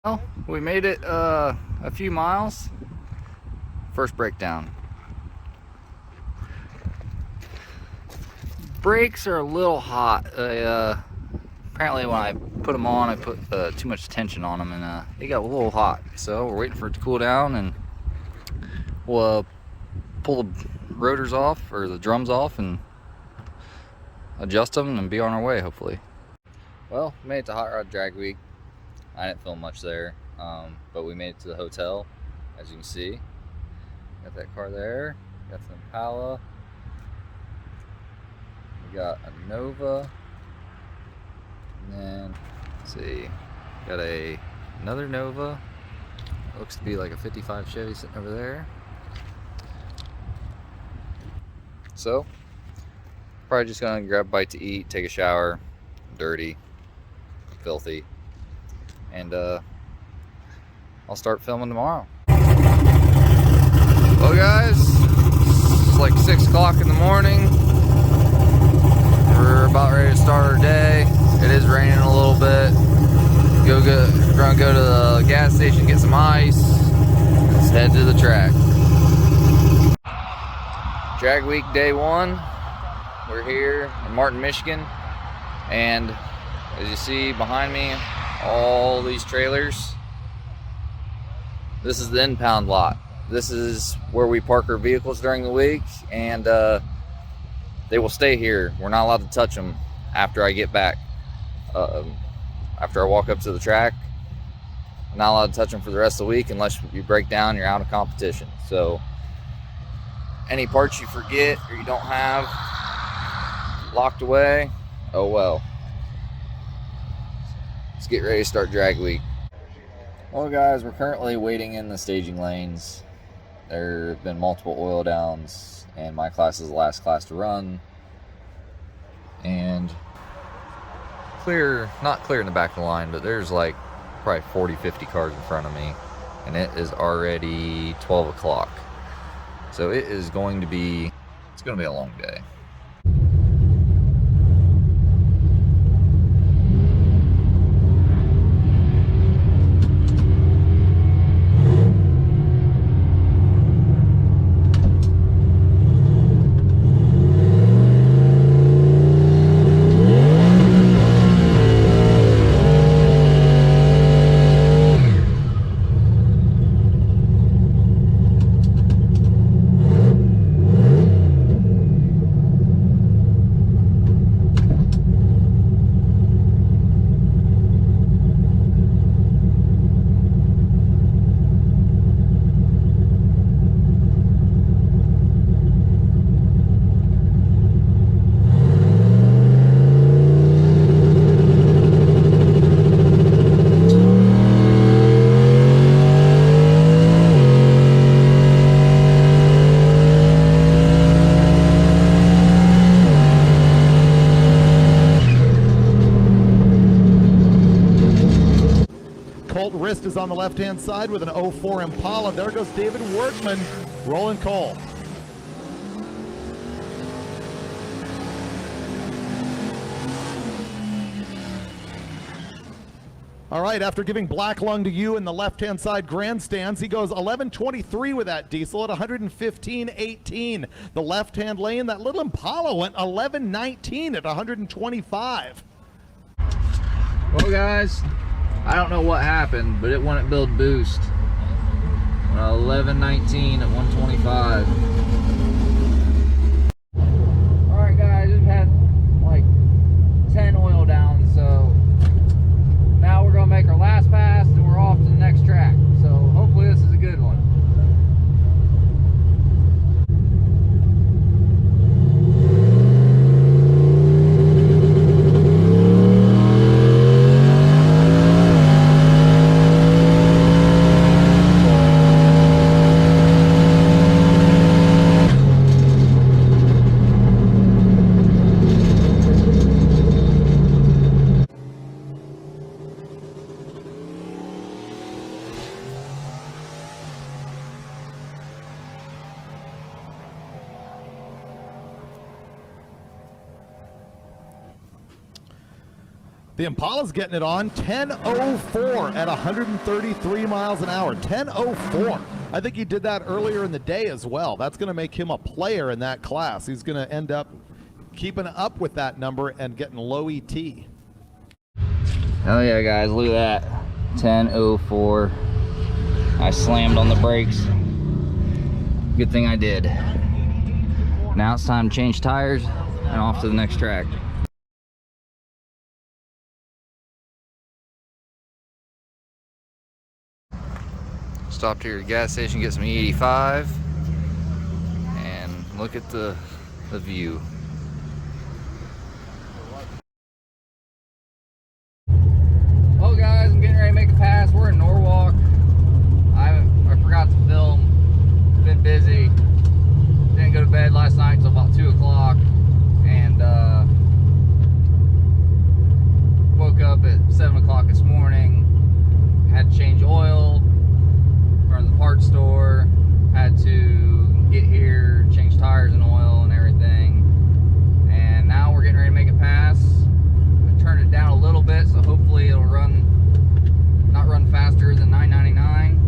Well, we made it a few miles. First breakdown. Brakes are a little hot. Apparently when I put them on, I put too much tension on them, and they got a little hot. So we're waiting for it to cool down, and we'll pull the rotors off, or the drums off, and adjust them and be on our way, hopefully. Well, we made it to Hot Rod Drag Week. I didn't film much there, but we made it to the hotel, as you can see. Got that car there, got the Impala, we got a Nova, and then, let's see, got another Nova, looks to be like a 55 Chevy sitting over there. So, probably just gonna grab a bite to eat, take a shower, dirty, filthy, and I'll start filming tomorrow. Well guys, it's like 6 o'clock in the morning. We're about ready to start our day. It is raining a little bit. We're gonna go to the gas station, get some ice. Let's head to the track. Drag Week Day 1. We're here in Martin, Michigan, and as you see behind me, all these trailers. This is the impound lot. This is where we park our vehicles during the week, and they will stay here. We're not allowed to touch them after I get back. After I walk up to the track, I'm not allowed to touch them for the rest of the week unless you break down, you're out of competition. So any parts you forget or you don't have locked away, oh well. Let's get ready to start Drag Week. Well guys, we're currently waiting in the staging lanes. There have been multiple oil downs, and my class is the last class to run. And not clear in the back of the line, but there's like probably 40-50 cars in front of me, and it is already 12 o'clock. So it's going to be a long day. Wrist is on the left-hand side with an 04 Impala. There goes David Workman, rolling coal. All right, after giving black lung to you in the left-hand side grandstands, he goes 11:23 with that diesel at 115.18. The left-hand lane, that little Impala went 11:19 at 125. Well guys, I don't know what happened, but it wouldn't build boost. 11:19 at 125. Alright guys, we've had like 10 oil downs, so now we're gonna make our last pass and we're off to the next track. So hopefully this is a good one. The Impala's getting it on 10:04 at 133 miles an hour. 10:04. I think he did that earlier in the day as well. That's going to make him a player in that class. He's going to end up keeping up with that number and getting low ET. Oh yeah, guys, look at that. 10:04. I slammed on the brakes. Good thing I did. Now it's time to change tires and off to the next track. Stopped here at the gas station, get some E85, and look at the view. Well guys, I'm getting ready to make a pass. We're in Norwalk. I forgot to film. It's been busy. Didn't go to bed last night until about 2 o'clock, and woke up at 7 o'clock this morning. Had to change oil from the parts store. Had to get here, change tires and oil and everything. And now we're getting ready to make a pass. I turned it down a little bit, so hopefully it'll not run faster than 999.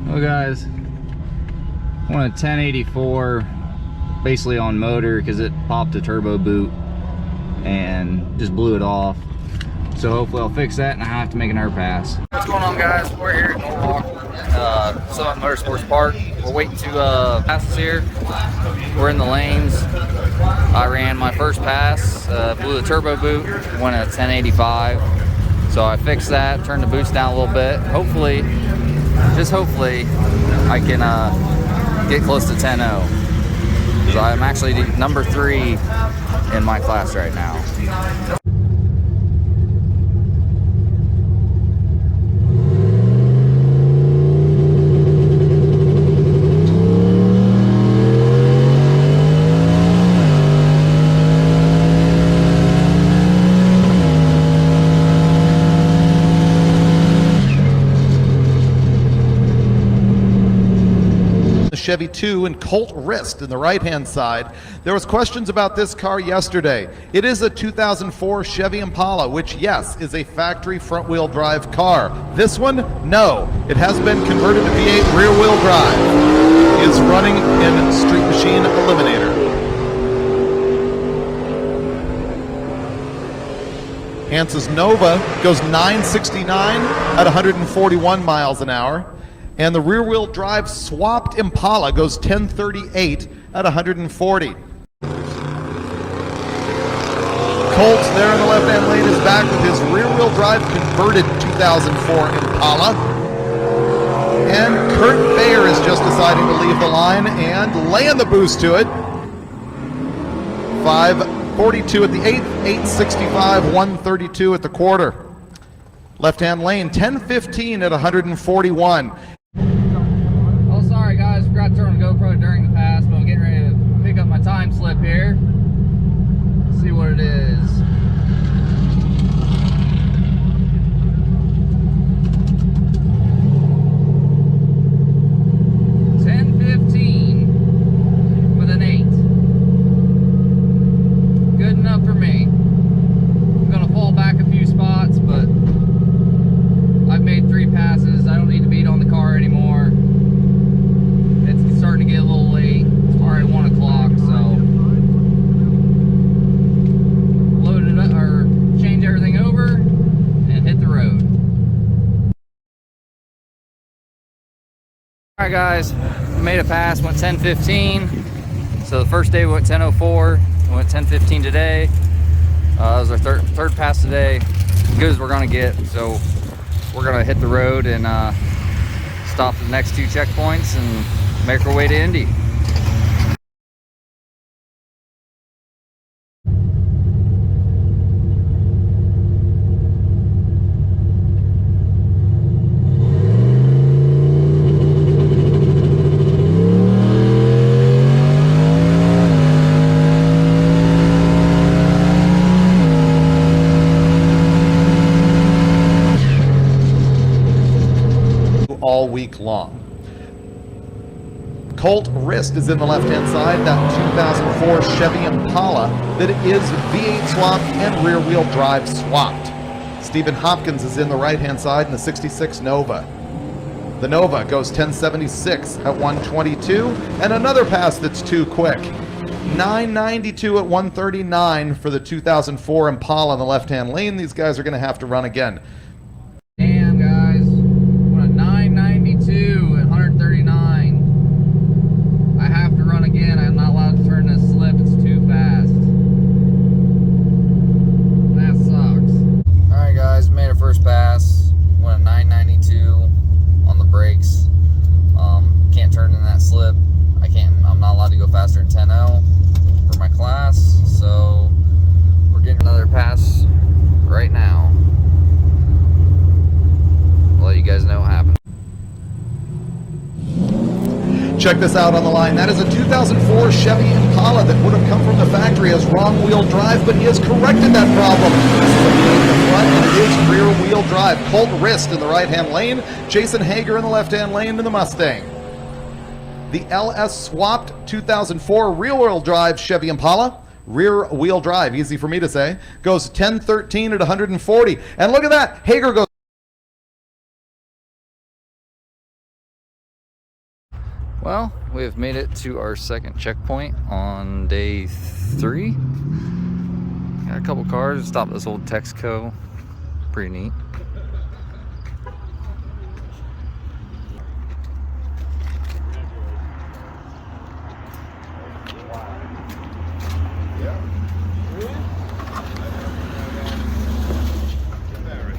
Well guys, I want a 1084 basically on motor because it popped a turbo boot and just blew it off. So hopefully I'll fix that and I have to make another pass. What's going on guys? We're here at Norwalk, Southern Motorsports Park. We're waiting to pass us here. We're in the lanes. I ran my first pass, blew the turbo boot, went at 1085. So I fixed that, turned the boots down a little bit. Hopefully, just hopefully, I can get close to 10.0. So I'm actually number 3 in my class right now. Chevy 2 and Colt wrist in the right-hand side. There was questions about this car yesterday. It is a 2004 Chevy Impala, which, yes, is a factory front-wheel drive car. This one, no. It has been converted to V8 rear-wheel drive. It is running in Street Machine Eliminator. Hance's Nova goes 969 at 141 miles an hour. And the rear-wheel drive swapped Impala goes 1038 at 140. Colts there in the left-hand lane is back with his rear-wheel drive converted 2004 Impala. And Kurt Bayer is just deciding to leave the line and laying the boost to it. 5:42 at the 8th, 8:65, 1:32 at the quarter. Left-hand lane, 10:15 at 141. Sorry guys, forgot to turn the GoPro during the pass, but I'm getting ready to pick up my time slip here. See what it is. with an 8. Good enough for me. I'm gonna fall back a few spots, but I've made 3 passes. I don't need to beat on the car anymore. It's starting to get a little late. It's already 1 o'clock, so load it up or change everything over and hit the road. Alright guys, made a pass, went 10:15. So the first day we went 10:04, we went 10:15 today. That was our third pass today. As good as we're gonna get. So we're gonna hit the road and stop the next 2 checkpoints and make our way to Indy. All week long. Colt Wrist is in the left-hand side, that 2004 Chevy Impala that is V8 swapped and rear-wheel drive swapped. Stephen Hopkins is in the right-hand side in the 66 Nova. The Nova goes 1076 at 122, and another pass that's too quick. 992 at 139 for the 2004 Impala in the left-hand lane. These guys are going to have to run again. Damn, guys. What a 992 at 139. I have to run again. I'm not allowed to turn this slip. It's too fast. That sucks. Alright, guys. Made a first pass. Went a 992 on the brakes. Can't turn in that slip. I'm not allowed to go faster than 10.0 for my class. So we're getting another pass right now. I'll let you guys know what happened. Check this out on the line. That is a 2004 Chevy Impala that would have come from the factory as wrong-wheel drive, but he has corrected that problem. This is a front and it is rear-wheel drive. Colt Wrist in the right-hand lane, Jason Hager in the left-hand lane in the Mustang. The LS swapped 2004 rear-wheel drive Chevy Impala, rear-wheel drive, easy for me to say, goes 1013 at 140. And look at that, Hager goes. Well, we have made it to our second checkpoint on day 3. Got a couple cars, stopped at this old Texaco. Pretty neat.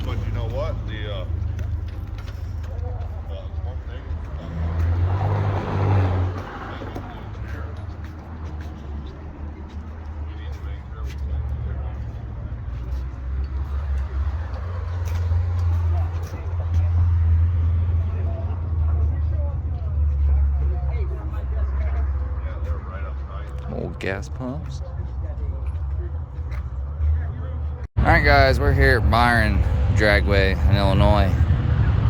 But you know what? One thing. We need to make sure we yeah, they're right outside. Old gas pumps. Alright, guys, we're here at Byron Dragway in Illinois.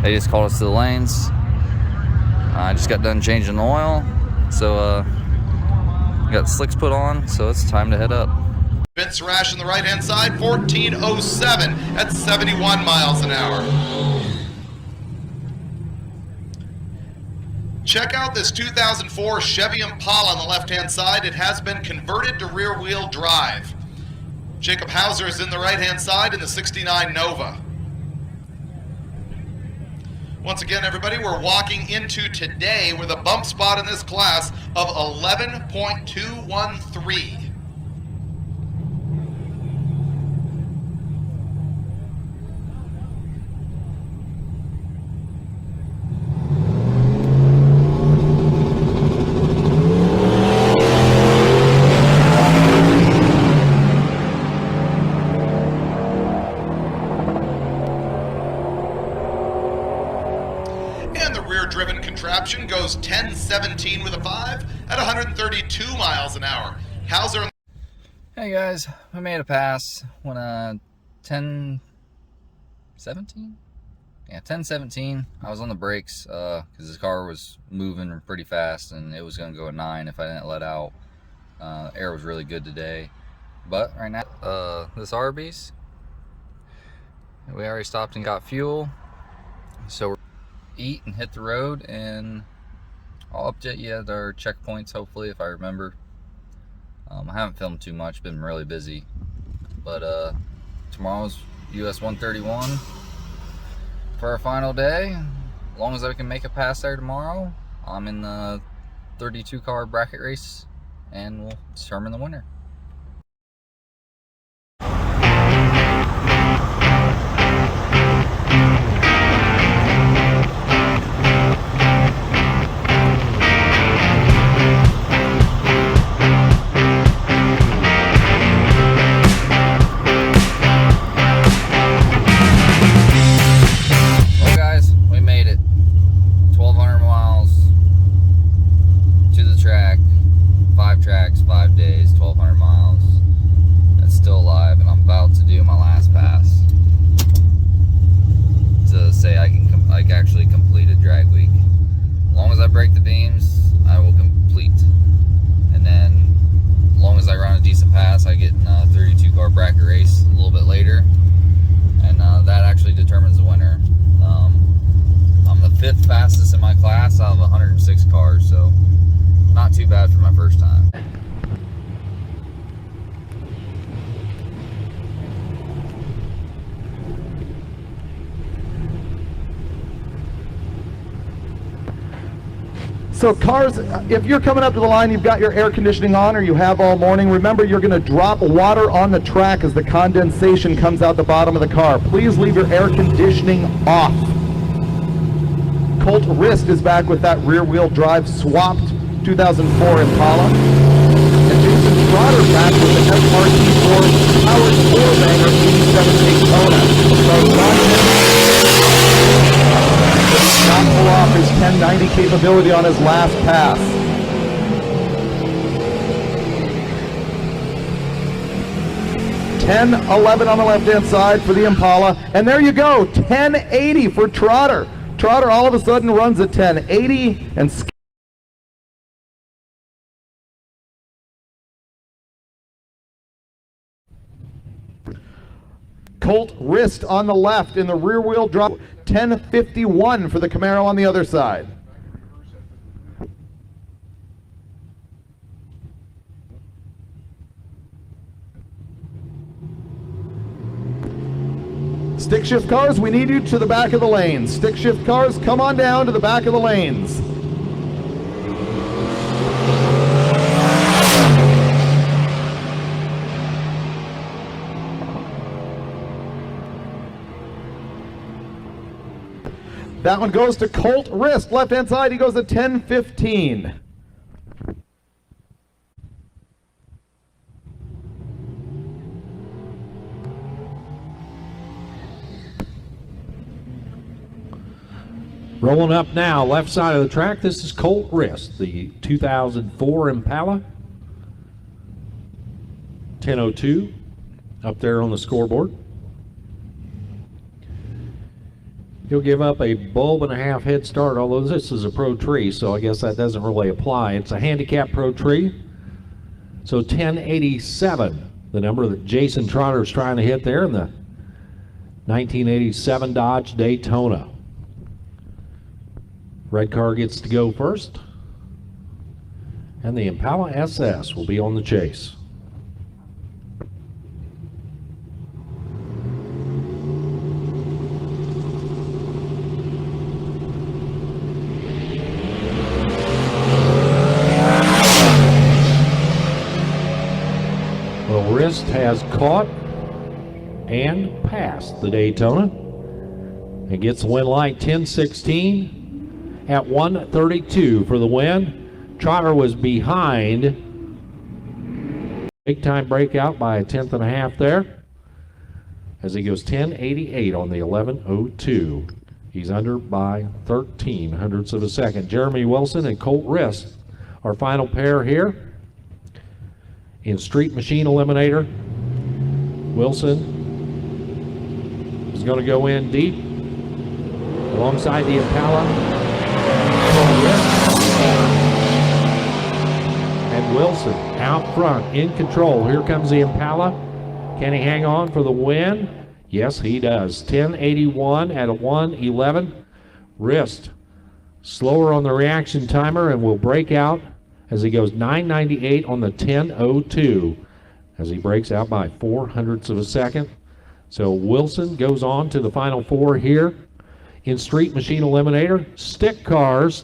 They just called us to the lanes. I just got done changing the oil, so got the slicks put on, so it's time to head up. Vince Rash on the right-hand side, 1407 at 71 miles an hour. Check out this 2004 Chevy Impala on the left-hand side. It has been converted to rear-wheel drive. Jacob Hauser is in the right-hand side in the 69 Nova. Once again, everybody, we're walking into today with a bump spot in this class of 11.213. And the rear-driven contraption goes 1017 with a 5 at 132 miles an hour. Hauser. Hey guys, we made a pass when 10:17? Yeah, 10:17. I was on the brakes because this car was moving pretty fast and it was going to go a 9 if I didn't let out. Air was really good today. But right now, this Arby's, we already stopped and got fuel. So we're eat and hit the road, and I'll update you at our checkpoints, hopefully, if I remember. I haven't filmed too much, been really busy. But tomorrow's US 131 for our final day. As long as I can make a pass there tomorrow, I'm in the 32 car bracket race, and we'll determine the winner. Well guys, we made it. 1,200 miles to the track, 5 tracks, 5 days, 1,200 miles. It's still alive, and I'm about to do my last pass to say I actually completed drag week. As long as I break the beams, I will complete. And then, as long as I run a decent pass, I get in a 32 car bracket race a little bit later, and that actually determines the winner. I'm the 5th fastest in my class out of 106 cars, so not too bad for my first time. So cars, if you're coming up to the line, you've got your air conditioning on, or you have all morning, remember you're going to drop water on the track as the condensation comes out the bottom of the car. Please leave your air conditioning off. Colt Wrist is back with that rear-wheel drive swapped 2004 Impala. And Jason Trotter back with the SRT4 powered 4-banger 87 Daytona. So not pull off his 1090 capability on his last pass. .1011 on the left-hand side for the Impala. And there you go, 1080 for Trotter. Trotter all of a sudden runs a 1080 and Colt Wrist on the left in the rear wheel drop. 1051 for the Camaro on the other side. Stick shift cars, we need you to the back of the lanes. Stick shift cars, come on down to the back of the lanes. That one goes to Colt Wrist. Left-hand side, he goes to 1015. Rolling up now, left side of the track, this is Colt Wrist, the 2004 Impala. 10:02 up there on the scoreboard. He'll give up a bulb and a half head start, although this is a pro tree, so I guess that doesn't really apply. It's a handicap pro tree. So 1087, the number that Jason Trotter is trying to hit there in the 1987 Dodge Daytona. Red car gets to go first, and the Impala SS will be on the chase. Well, Wrist has caught and passed the Daytona and gets the win light 10:16. At 1:32 for the win. Trotter was behind. Big time breakout by a 1/10 and a half there as he goes 10:88 on the 11:02. He's under by 13 hundredths of a second. Jeremy Wilson and Colt Wrist, our final pair here in Street Machine Eliminator. Wilson is going to go in deep alongside the Impala. And Wilson out front in control. Here comes the Impala. Can he hang on for the win? Yes, he does. 10:81 at a 1:11. Wrist slower on the reaction timer and will break out as he goes 9:98 on the 10:02 as he breaks out by 4 hundredths of a second. So Wilson goes on to the final four here in Street Machine Eliminator. Stick cars.